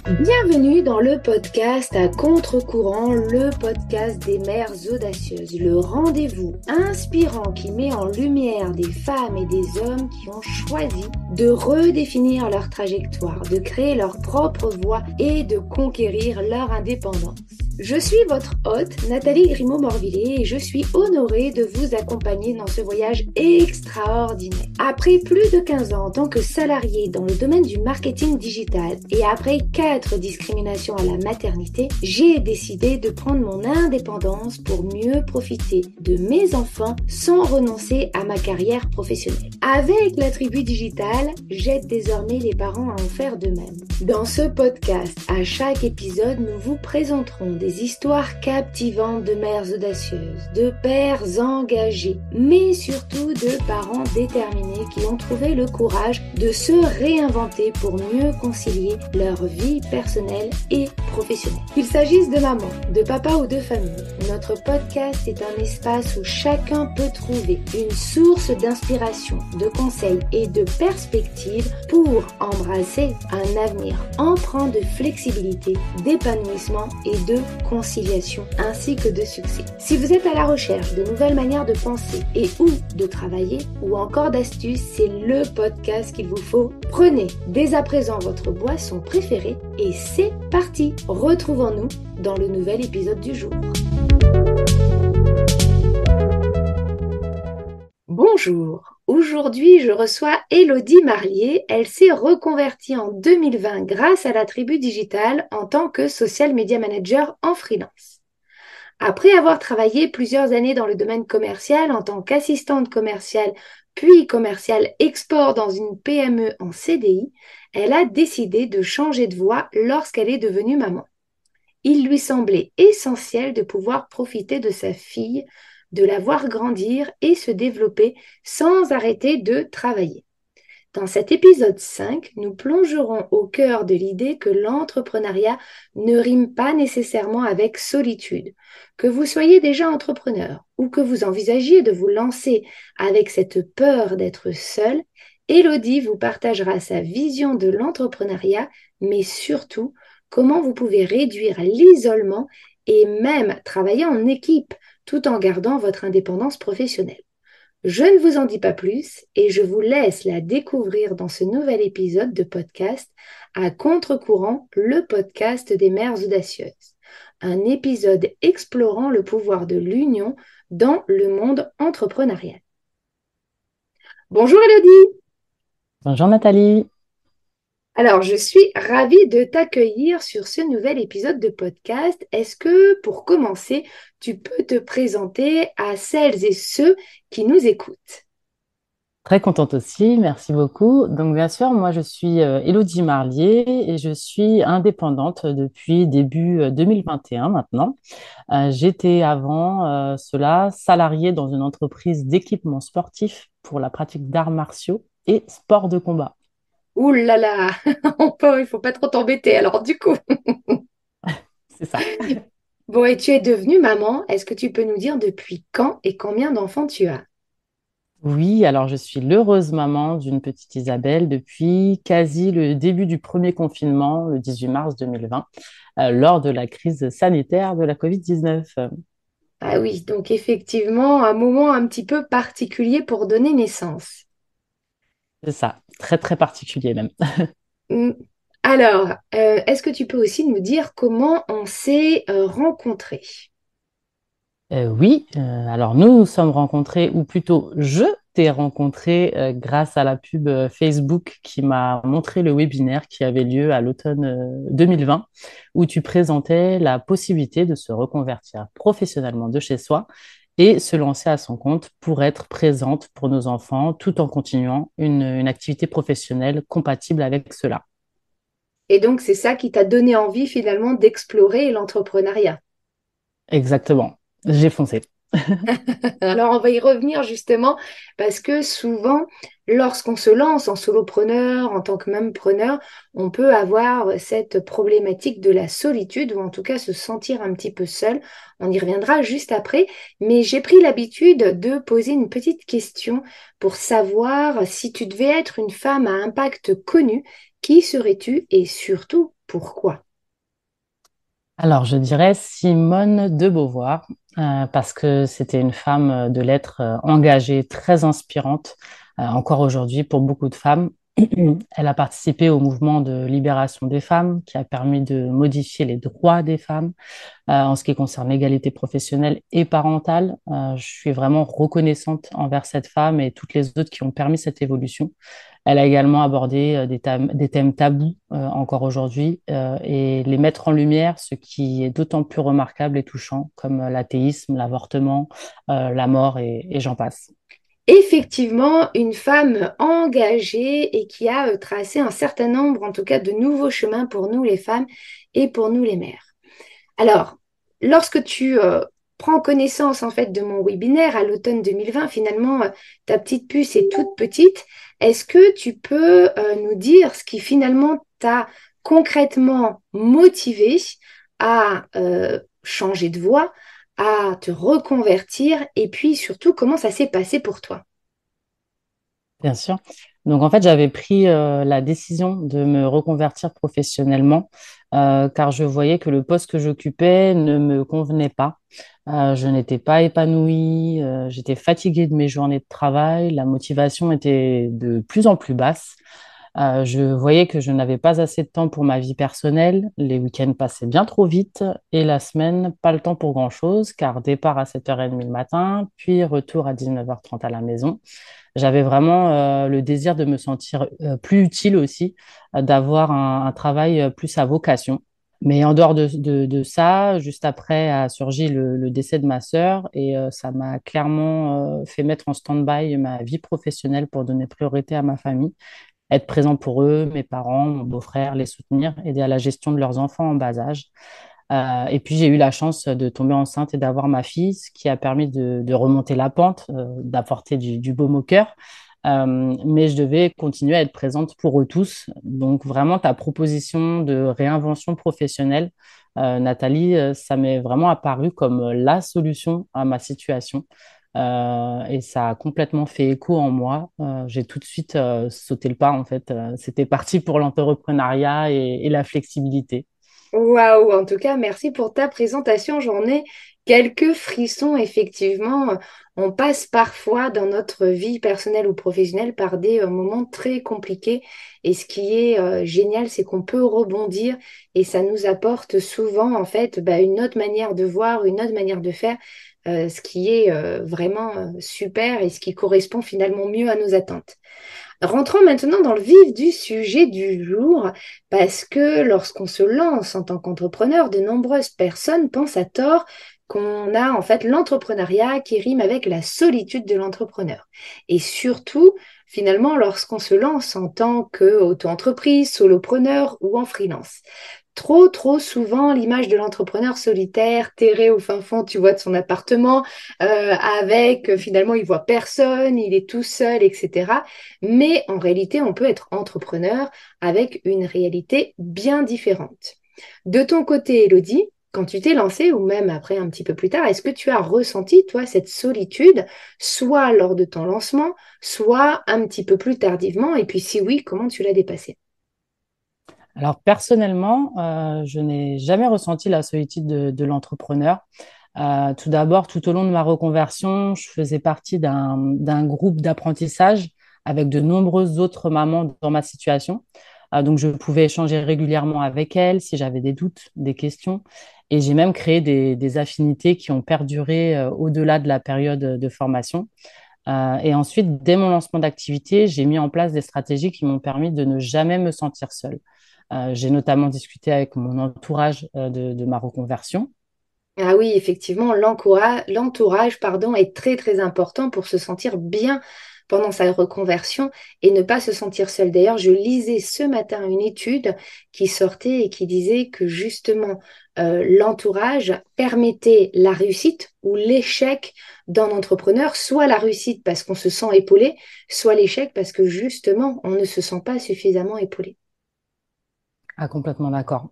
Bienvenue dans le podcast à contre-courant, le podcast des mères audacieuses, le rendez-vous inspirant qui met en lumière des femmes et des hommes qui ont choisi de redéfinir leur trajectoire, de créer leur propre voie et de conquérir leur indépendance. Je suis votre hôte, Nathalie Grimaud-Morvillier, et je suis honorée de vous accompagner dans ce voyage extraordinaire. Après plus de 15 ans en tant que salariée dans le domaine du marketing digital et après 4 discriminations à la maternité, j'ai décidé de prendre mon indépendance pour mieux profiter de mes enfants sans renoncer à ma carrière professionnelle. Avec la tribu digitale, j'aide désormais les parents à en faire de même. Dans ce podcast, à chaque épisode, nous vous présenterons des histoires captivantes de mères audacieuses, de pères engagés, mais surtout de parents déterminés qui ont trouvé le courage de se réinventer pour mieux concilier leur vie personnelle et professionnelle. Qu'il s'agisse de maman, de papa ou de famille, notre podcast est un espace où chacun peut trouver une source d'inspiration, de conseils et de perspectives pour embrasser un avenir empreint de flexibilité, d'épanouissement et de conciliation ainsi que de succès. Si vous êtes à la recherche de nouvelles manières de penser et ou de travailler ou encore d'astuces, c'est le podcast qu'il vous faut. Prenez dès à présent votre boisson préférée et c'est parti. Retrouvons-nous dans le nouvel épisode du jour. Bonjour, aujourd'hui je reçois Élodie Marlier. Elle s'est reconvertie en 2020 grâce à la tribu digitale en tant que social media manager en freelance. Après avoir travaillé plusieurs années dans le domaine commercial en tant qu'assistante commerciale puis commerciale export dans une PME en CDI, elle a décidé de changer de voie lorsqu'elle est devenue maman. Il lui semblait essentiel de pouvoir profiter de sa fille, de la voir grandir et se développer sans arrêter de travailler. Dans cet épisode 5, nous plongerons au cœur de l'idée que l'entrepreneuriat ne rime pas nécessairement avec solitude. Que vous soyez déjà entrepreneur ou que vous envisagiez de vous lancer avec cette peur d'être seul, Élodie vous partagera sa vision de l'entrepreneuriat, mais surtout comment vous pouvez réduire l'isolement et même travailler en équipe tout en gardant votre indépendance professionnelle. Je ne vous en dis pas plus et je vous laisse la découvrir dans ce nouvel épisode de podcast à contre-courant, le podcast des mères audacieuses. Un épisode explorant le pouvoir de l'union dans le monde entrepreneurial. Bonjour Élodie. Bonjour Nathalie. Alors, je suis ravie de t'accueillir sur ce nouvel épisode de podcast. Est-ce que, pour commencer, tu peux te présenter à celles et ceux qui nous écoutent? Très contente aussi, merci beaucoup. Donc bien sûr, moi je suis Élodie Marlier et je suis indépendante depuis début 2021 maintenant. J'étais avant cela salariée dans une entreprise d'équipement sportif pour la pratique d'arts martiaux et sports de combat. Ouh là là, il faut pas trop t'embêter. Alors du coup, C'est ça. bon, et tu es devenue maman. Est-ce que tu peux nous dire depuis quand et combien d'enfants tu as? Oui, alors je suis l'heureuse maman d'une petite Isabelle depuis quasi le début du premier confinement, le 18 mars 2020, lors de la crise sanitaire de la Covid-19. Ah oui, donc effectivement, un moment un petit peu particulier pour donner naissance. C'est ça, très très particulier même. Hmm. Alors, est-ce que tu peux aussi nous dire comment on s'est rencontrés? Oui, alors nous nous sommes rencontrés, ou plutôt je t'ai rencontré grâce à la pub Facebook qui m'a montré le webinaire qui avait lieu à l'automne 2020, où tu présentais la possibilité de se reconvertir professionnellement de chez soi et se lancer à son compte pour être présente pour nos enfants tout en continuant une activité professionnelle compatible avec cela. Et donc, c'est ça qui t'a donné envie finalement d'explorer l'entrepreneuriat. Exactement, j'ai foncé. Alors, on va y revenir justement parce que souvent, lorsqu'on se lance en solopreneur, en tant que memepreneur, on peut avoir cette problématique de la solitude ou en tout cas se sentir un petit peu seul. On y reviendra juste après, mais j'ai pris l'habitude de poser une petite question pour savoir si tu devais être une femme à impact connu, qui serais-tu et surtout Pourquoi? Alors, je dirais Simone de Beauvoir, parce que c'était une femme de lettres engagée, très inspirante, encore aujourd'hui pour beaucoup de femmes. Elle a participé au mouvement de libération des femmes, qui a permis de modifier les droits des femmes en ce qui concerne l'égalité professionnelle et parentale. Je suis vraiment reconnaissante envers cette femme et toutes les autres qui ont permis cette évolution. Elle a également abordé des thèmes tabous encore aujourd'hui et les mettre en lumière, ce qui est d'autant plus remarquable et touchant, comme l'athéisme, l'avortement, la mort et j'en passe. Effectivement, une femme engagée et qui a tracé un certain nombre, en tout cas, de nouveaux chemins pour nous les femmes et pour nous les mères. Alors, lorsque tu prends connaissance en fait de mon webinaire à l'automne 2020, finalement, ta petite puce est toute petite. Est-ce que tu peux nous dire ce qui finalement t'a concrètement motivé à changer de voie, à te reconvertir et puis surtout comment ça s'est passé pour toi? Bien sûr. Donc, en fait, j'avais pris la décision de me reconvertir professionnellement car je voyais que le poste que j'occupais ne me convenait pas. Je n'étais pas épanouie, j'étais fatiguée de mes journées de travail, la motivation était de plus en plus basse. Je voyais que je n'avais pas assez de temps pour ma vie personnelle, les week-ends passaient bien trop vite et la semaine, pas le temps pour grand-chose car départ à 7h30 le matin, puis retour à 19h30 à la maison. J'avais vraiment le désir de me sentir plus utile aussi, d'avoir un travail plus à vocation. Mais en dehors de ça, juste après a surgi le décès de ma sœur et ça m'a clairement fait mettre en stand-by ma vie professionnelle pour donner priorité à ma famille, être présent pour eux, mes parents, mon beau-frère, les soutenir, aider à la gestion de leurs enfants en bas âge. Et puis j'ai eu la chance de tomber enceinte et d'avoir ma fille, ce qui a permis de remonter la pente, d'apporter du baume au cœur. Mais je devais continuer à être présente pour eux tous. Donc vraiment, ta proposition de réinvention professionnelle, Nathalie, ça m'est vraiment apparu comme la solution à ma situation. Et ça a complètement fait écho en moi. J'ai tout de suite sauté le pas, en fait. C'était parti pour l'entrepreneuriat et la flexibilité. Waouh, en tout cas, merci pour ta présentation. J'en ai quelques frissons, effectivement. On passe parfois dans notre vie personnelle ou professionnelle par des moments très compliqués. Et ce qui est génial, c'est qu'on peut rebondir et ça nous apporte souvent, en fait, une autre manière de voir, une autre manière de faire, ce qui est vraiment super et ce qui correspond finalement mieux à nos attentes. Rentrons maintenant dans le vif du sujet du jour, parce que lorsqu'on se lance en tant qu'entrepreneur, de nombreuses personnes pensent à tort qu'on a en fait l'entrepreneuriat qui rime avec la solitude de l'entrepreneur. Et surtout, finalement, lorsqu'on se lance en tant qu'auto-entreprise, solopreneur ou en freelance. Trop, trop souvent, l'image de l'entrepreneur solitaire, terré au fin fond, tu vois, de son appartement, avec finalement, il voit personne, il est tout seul, etc. Mais en réalité, on peut être entrepreneur avec une réalité bien différente. De ton côté, Elodie, quand tu t'es lancée, ou même après un petit peu plus tard, est-ce que tu as ressenti, toi, cette solitude, soit lors de ton lancement, soit un petit peu plus tardivement? Et puis si oui, comment tu l'as dépassée? Alors personnellement, je n'ai jamais ressenti la solitude de l'entrepreneur. Tout d'abord, tout au long de ma reconversion, je faisais partie d'un groupe d'apprentissage avec de nombreuses autres mamans dans ma situation. Donc, je pouvais échanger régulièrement avec elles si j'avais des doutes, des questions. Et j'ai même créé des affinités qui ont perduré au-delà de la période de formation. Et ensuite, dès mon lancement d'activité, j'ai mis en place des stratégies qui m'ont permis de ne jamais me sentir seule. J'ai notamment discuté avec mon entourage de ma reconversion. Ah oui, effectivement, l'entourage, pardon, est très très important pour se sentir bien pendant sa reconversion et ne pas se sentir seul. D'ailleurs, je lisais ce matin une étude qui sortait et qui disait que justement l'entourage permettait la réussite ou l'échec d'un entrepreneur, soit la réussite parce qu'on se sent épaulé, soit l'échec parce que justement on ne se sent pas suffisamment épaulé. Ah, complètement d'accord.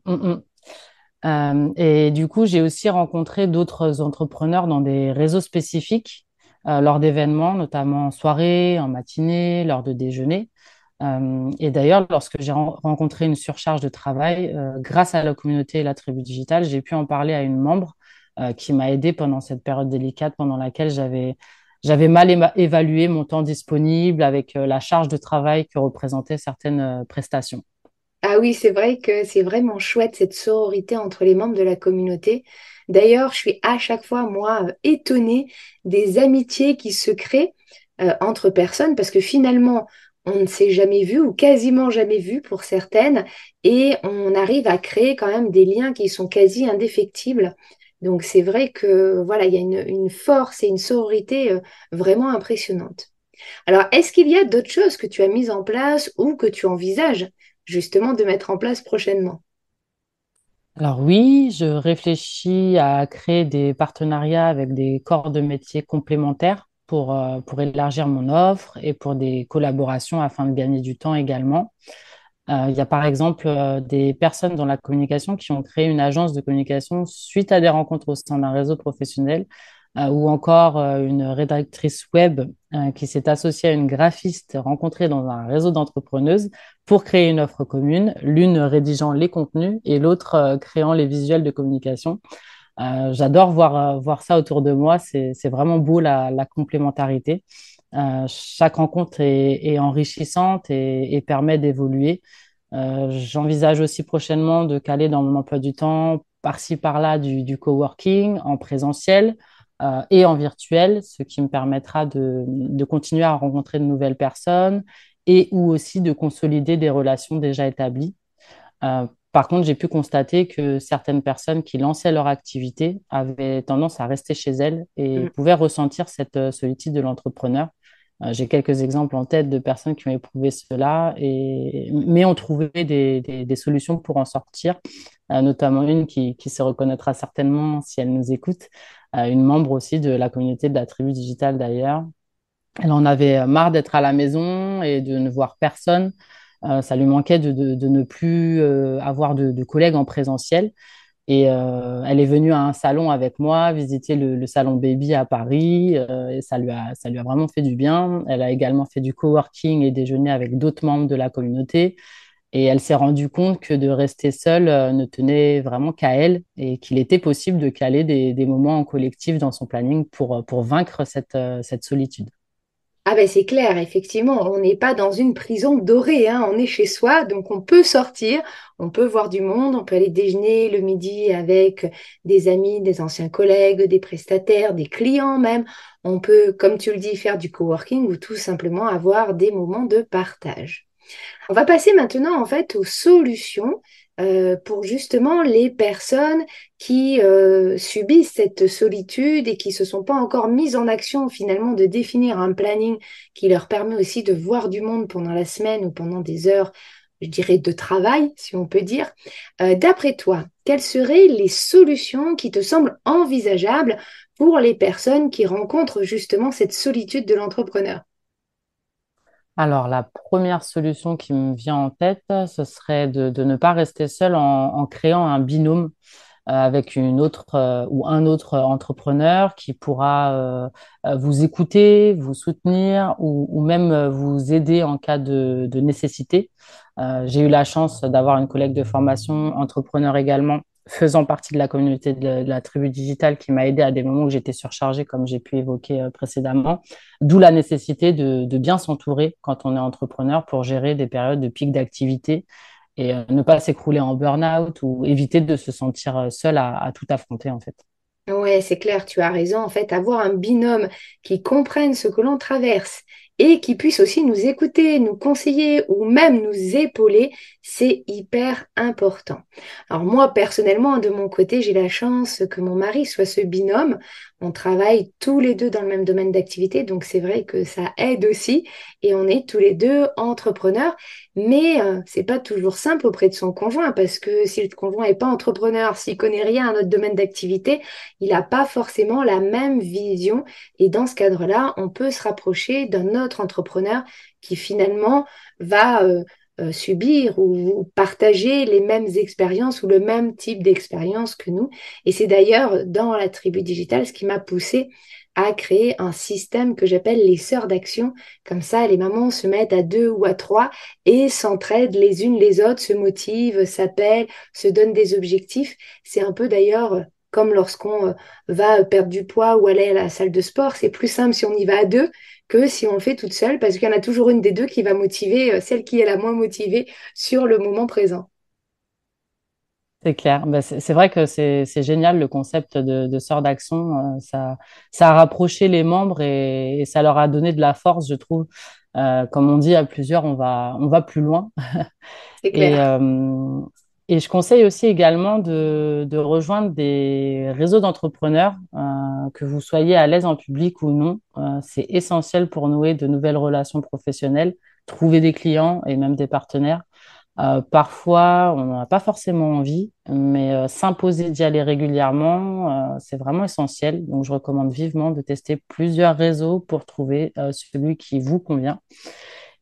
Et du coup, j'ai aussi rencontré d'autres entrepreneurs dans des réseaux spécifiques lors d'événements, notamment en soirée, en matinée, lors de déjeuner. Et d'ailleurs, lorsque j'ai rencontré une surcharge de travail, grâce à la communauté et la tribu digitale, j'ai pu en parler à une membre qui m'a aidée pendant cette période délicate pendant laquelle j'avais mal évalué mon temps disponible avec la charge de travail que représentaient certaines prestations. Ah oui, c'est vrai que c'est vraiment chouette cette sororité entre les membres de la communauté. D'ailleurs, je suis à chaque fois, moi, étonnée des amitiés qui se créent entre personnes parce que finalement, on ne s'est jamais vu ou quasiment jamais vu pour certaines et on arrive à créer quand même des liens qui sont quasi indéfectibles. Donc c'est vrai que voilà, il y a une force et une sororité vraiment impressionnante. Alors, est-ce qu'il y a d'autres choses que tu as mises en place ou que tu envisages justement de mettre en place prochainement? Alors oui, je réfléchis à créer des partenariats avec des corps de métiers complémentaires pour élargir mon offre et pour des collaborations afin de gagner du temps également. Il y a par exemple des personnes dans la communication qui ont créé une agence de communication suite à des rencontres au sein d'un réseau professionnel, ou encore une rédactrice web qui s'est associée à une graphiste rencontrée dans un réseau d'entrepreneuses pour créer une offre commune, l'une rédigeant les contenus et l'autre créant les visuels de communication. J'adore voir ça autour de moi. C'est vraiment beau la complémentarité. Chaque rencontre est enrichissante et permet d'évoluer. J'envisage aussi prochainement de caler dans mon emploi du temps, par-ci, par-là, du coworking en présentiel et en virtuel, ce qui me permettra de continuer à rencontrer de nouvelles personnes et ou aussi de consolider des relations déjà établies. Par contre, j'ai pu constater que certaines personnes qui lançaient leur activité avaient tendance à rester chez elles et Mm. pouvaient ressentir cette solitude de l'entrepreneur. J'ai quelques exemples en tête de personnes qui ont éprouvé cela, mais ont trouvé des solutions pour en sortir, notamment une qui se reconnaîtra certainement si elle nous écoute, une membre aussi de la communauté de la tribu digitale d'ailleurs. Elle en avait marre d'être à la maison et de ne voir personne. Ça lui manquait de ne plus avoir de collègues en présentiel. Et elle est venue à un salon avec moi, visiter le salon Baby à Paris, et ça lui a vraiment fait du bien. Elle a également fait du coworking et déjeuner avec d'autres membres de la communauté. Et elle s'est rendue compte que de rester seule ne tenait vraiment qu'à elle et qu'il était possible de caler des moments en collectif dans son planning pour vaincre cette solitude. Ah ben c'est clair, effectivement, on n'est pas dans une prison dorée, hein, on est chez soi, donc on peut sortir, on peut voir du monde, on peut aller déjeuner le midi avec des amis, des anciens collègues, des prestataires, des clients même. On peut, comme tu le dis, faire du coworking ou tout simplement avoir des moments de partage. On va passer maintenant en fait aux solutions pour justement les personnes qui subissent cette solitude et qui se sont pas encore mises en action finalement de définir un planning qui leur permet aussi de voir du monde pendant la semaine ou pendant des heures, je dirais, de travail, si on peut dire. D'après toi, quelles seraient les solutions qui te semblent envisageables pour les personnes qui rencontrent justement cette solitude de l'entrepreneur? Alors, la première solution qui me vient en tête, ce serait de ne pas rester seul en créant un binôme avec une autre ou un autre entrepreneur qui pourra vous écouter, vous soutenir ou même vous aider en cas de nécessité. J'ai eu la chance d'avoir une collègue de formation, entrepreneur également, faisant partie de la communauté de la tribu digitale qui m'a aidé à des moments où j'étais surchargée, comme j'ai pu évoquer précédemment. D'où la nécessité de bien s'entourer quand on est entrepreneur pour gérer des périodes de pic d'activité et ne pas s'écrouler en burn-out ou éviter de se sentir seul à tout affronter en fait. Ouais, c'est clair, tu as raison. En fait, avoir un binôme qui comprenne ce que l'on traverse et qui puisse aussi nous écouter, nous conseiller ou même nous épauler, c'est hyper important. Alors moi, personnellement, de mon côté, j'ai la chance que mon mari soit ce binôme. On travaille tous les deux dans le même domaine d'activité, donc c'est vrai que ça aide aussi. Et on est tous les deux entrepreneurs, mais c'est pas toujours simple auprès de son conjoint parce que si le conjoint est pas entrepreneur, s'il connaît rien à notre domaine d'activité, il n'a pas forcément la même vision. Et dans ce cadre-là, on peut se rapprocher d'un autre entrepreneur qui finalement va subir ou partager les mêmes expériences ou le même type d'expérience que nous. Et c'est d'ailleurs dans la tribu digitale ce qui m'a poussée à créer un système que j'appelle les sœurs d'action. Comme ça, les mamans se mettent à deux ou à trois et s'entraident les unes les autres, se motivent, s'appellent, se donnent des objectifs. C'est un peu d'ailleurs comme lorsqu'on va perdre du poids ou aller à la salle de sport. C'est plus simple si on y va à deux que si on le fait toute seule, parce qu'il y en a toujours une des deux qui va motiver celle qui est la moins motivée sur le moment présent. C'est clair. Ben, c'est vrai que c'est génial le concept de sœur d'action. Ça a rapproché les membres et ça leur a donné de la force, je trouve. Comme on dit à plusieurs, on va plus loin. C'est Et, clair. et je conseille aussi également de rejoindre des réseaux d'entrepreneurs, que vous soyez à l'aise en public ou non. C'est essentiel pour nouer de nouvelles relations professionnelles, trouver des clients et même des partenaires. Parfois, on n'en a pas forcément envie, mais s'imposer d'y aller régulièrement, c'est vraiment essentiel. Donc, je recommande vivement de tester plusieurs réseaux pour trouver celui qui vous convient.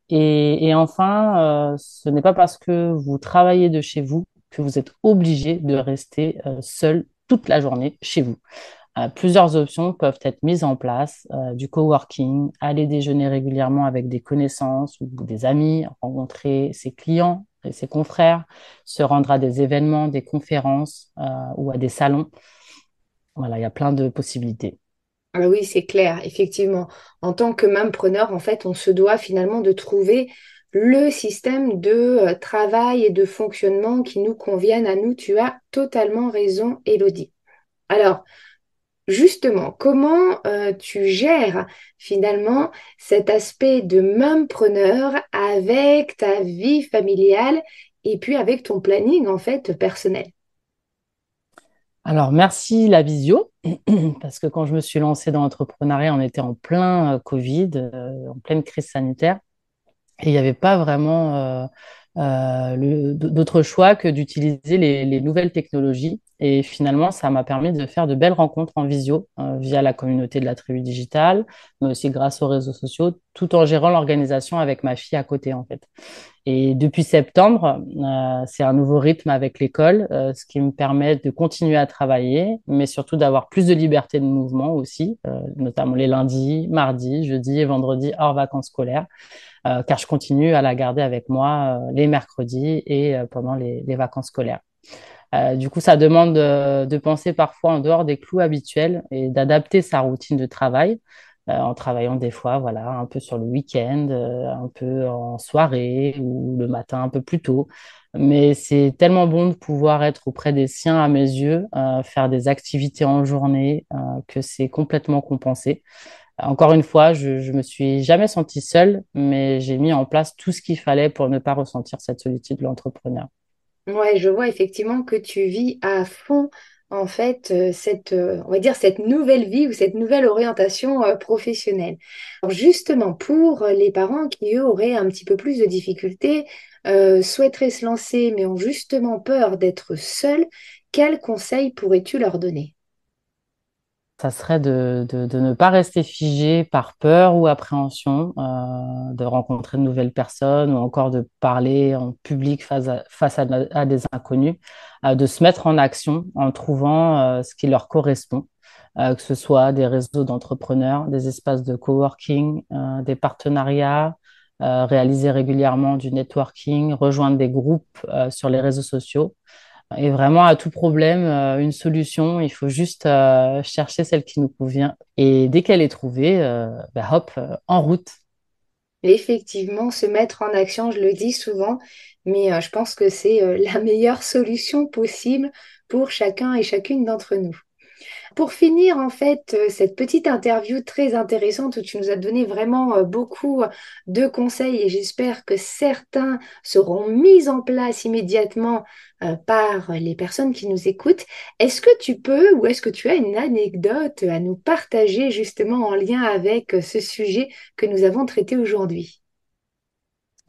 Et enfin, ce n'est pas parce que vous travaillez de chez vous que vous êtes obligé de rester seul toute la journée chez vous. Plusieurs options peuvent être mises en place, du coworking, aller déjeuner régulièrement avec des connaissances ou des amis, rencontrer ses clients et ses confrères, se rendre à des événements, des conférences ou à des salons. Voilà, il y a plein de possibilités. Ah oui, c'est clair, effectivement. En tant que preneur, en fait, on se doit finalement de trouver le système de travail et de fonctionnement qui nous convienne à nous. Tu as totalement raison, Elodie. Alors, justement, comment tu gères finalement cet aspect de preneur avec ta vie familiale et puis avec ton planning en fait personnel? Alors, merci la visio, parce que quand je me suis lancée dans l'entrepreneuriat, on était en plein Covid, en pleine crise sanitaire. Et il n'y avait pas vraiment d'autre choix que d'utiliser les nouvelles technologies. Et finalement, ça m'a permis de faire de belles rencontres en visio via la communauté de la tribu digitale, mais aussi grâce aux réseaux sociaux, tout en gérant l'organisation avec ma fille à côté, en fait. Et depuis septembre, c'est un nouveau rythme avec l'école, ce qui me permet de continuer à travailler, mais surtout d'avoir plus de liberté de mouvement aussi, notamment les lundis, mardis, jeudis et vendredis hors vacances scolaires, car je continue à la garder avec moi les mercredis et pendant les vacances scolaires. Du coup, ça demande de penser parfois en dehors des clous habituels et d'adapter sa routine de travail en travaillant des fois, voilà, un peu sur le week-end, un peu en soirée ou le matin un peu plus tôt. Mais c'est tellement bon de pouvoir être auprès des siens à mes yeux, faire des activités en journée, que c'est complètement compensé. Encore une fois, je me suis jamais sentie seule, mais j'ai mis en place tout ce qu'il fallait pour ne pas ressentir cette solitude de l'entrepreneur. Ouais, je vois effectivement que tu vis à fond en fait cette on va dire cette nouvelle vie ou cette nouvelle orientation professionnelle. Alors justement pour les parents qui eux auraient un petit peu plus de difficultés, souhaiteraient se lancer mais ont justement peur d'être seuls, quels conseils pourrais-tu leur donner? Ça serait de ne pas rester figé par peur ou appréhension, de rencontrer de nouvelles personnes ou encore de parler en public à des inconnus, de se mettre en action en trouvant ce qui leur correspond, que ce soit des réseaux d'entrepreneurs, des espaces de coworking, des partenariats, réaliser régulièrement du networking, rejoindre des groupes sur les réseaux sociaux. Et vraiment, à tout problème, une solution. Il faut juste chercher celle qui nous convient. Et dès qu'elle est trouvée, bah, hop, en route. Effectivement, se mettre en action, je le dis souvent, mais je pense que c'est la meilleure solution possible pour chacun et chacune d'entre nous. Pour finir, en fait, cette petite interview très intéressante où tu nous as donné vraiment beaucoup de conseils et j'espère que certains seront mis en place immédiatement par les personnes qui nous écoutent. Est-ce que tu peux ou est-ce que tu as une anecdote à nous partager justement en lien avec ce sujet que nous avons traité aujourd'hui?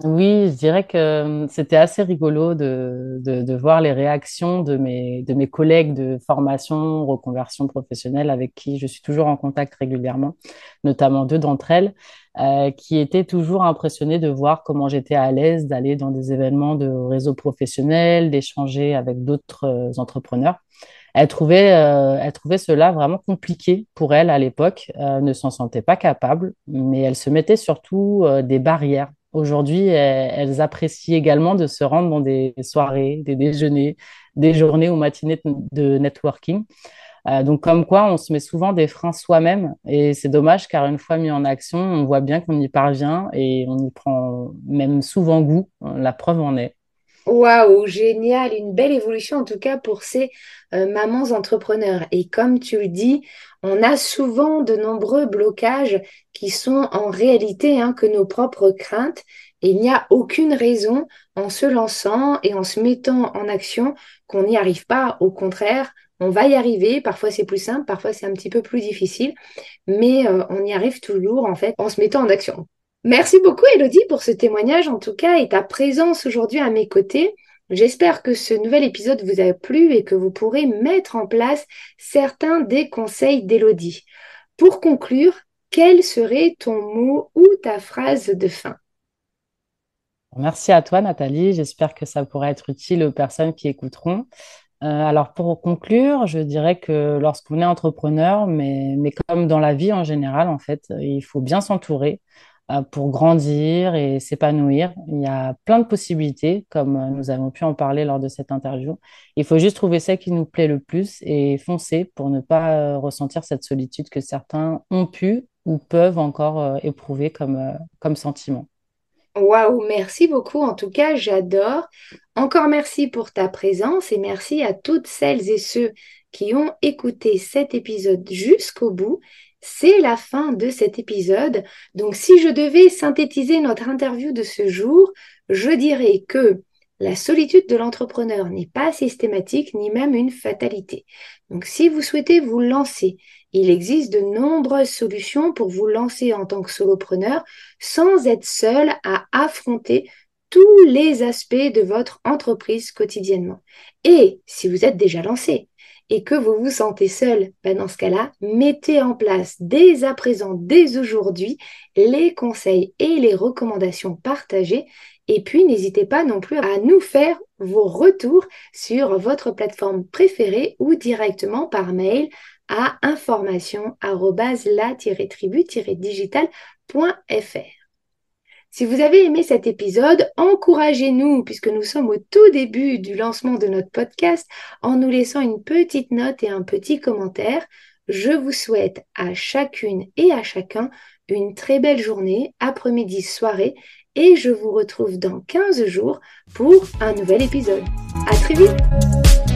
Oui, je dirais que c'était assez rigolo de voir les réactions de mes collègues de formation, reconversion professionnelle avec qui je suis toujours en contact régulièrement, notamment deux d'entre elles, qui étaient toujours impressionnées de voir comment j'étais à l'aise d'aller dans des événements de réseau professionnel, d'échanger avec d'autres entrepreneurs. Elle trouvait cela vraiment compliqué pour elle à l'époque, ne s'en sentait pas capable, mais elle se mettait surtout des barrières. Aujourd'hui, elles apprécient également de se rendre dans des soirées, des déjeuners, des journées ou matinées de networking. Donc, comme quoi, on se met souvent des freins soi-même et c'est dommage car une fois mis en action, on voit bien qu'on y parvient et on y prend même souvent goût. La preuve en est. Waouh, génial, une belle évolution en tout cas pour ces mamans entrepreneurs. Et comme tu le dis, on a souvent de nombreux blocages qui sont en réalité que nos propres craintes. Et il n'y a aucune raison en se lançant et en se mettant en action qu'on n'y arrive pas. Au contraire, on va y arriver. Parfois c'est plus simple, parfois c'est un petit peu plus difficile, mais on y arrive toujours en fait en se mettant en action. Merci beaucoup, Elodie, pour ce témoignage, en tout cas, et ta présence aujourd'hui à mes côtés. J'espère que ce nouvel épisode vous a plu et que vous pourrez mettre en place certains des conseils d'Elodie. Pour conclure, quel serait ton mot ou ta phrase de fin? Merci à toi, Nathalie. J'espère que ça pourra être utile aux personnes qui écouteront. Alors, pour conclure, je dirais que lorsqu'on est entrepreneur, mais comme dans la vie en général, en fait, il faut bien s'entourer pour grandir et s'épanouir. Il y a plein de possibilités, comme nous avons pu en parler lors de cette interview. Il faut juste trouver celle qui nous plaît le plus et foncer pour ne pas ressentir cette solitude que certains ont pu ou peuvent encore éprouver comme sentiment. Waouh, merci beaucoup. En tout cas, j'adore. Encore merci pour ta présence et merci à toutes celles et ceux qui ont écouté cet épisode jusqu'au bout. C'est la fin de cet épisode. Donc, si je devais synthétiser notre interview de ce jour, je dirais que la solitude de l'entrepreneur n'est pas systématique ni même une fatalité. Donc, si vous souhaitez vous lancer, il existe de nombreuses solutions pour vous lancer en tant que solopreneur sans être seul à affronter tous les aspects de votre entreprise quotidiennement. Et si vous êtes déjà lancé et que vous vous sentez seul, ben dans ce cas-là, mettez en place dès à présent, dès aujourd'hui, les conseils et les recommandations partagées. Et puis, n'hésitez pas non plus à nous faire vos retours sur votre plateforme préférée ou directement par mail à information@la-tribu-digital.fr. Si vous avez aimé cet épisode, encouragez-nous, puisque nous sommes au tout début du lancement de notre podcast, en nous laissant une petite note et un petit commentaire. Je vous souhaite à chacune et à chacun une très belle journée, après-midi, soirée, et je vous retrouve dans 15 jours pour un nouvel épisode. À très vite!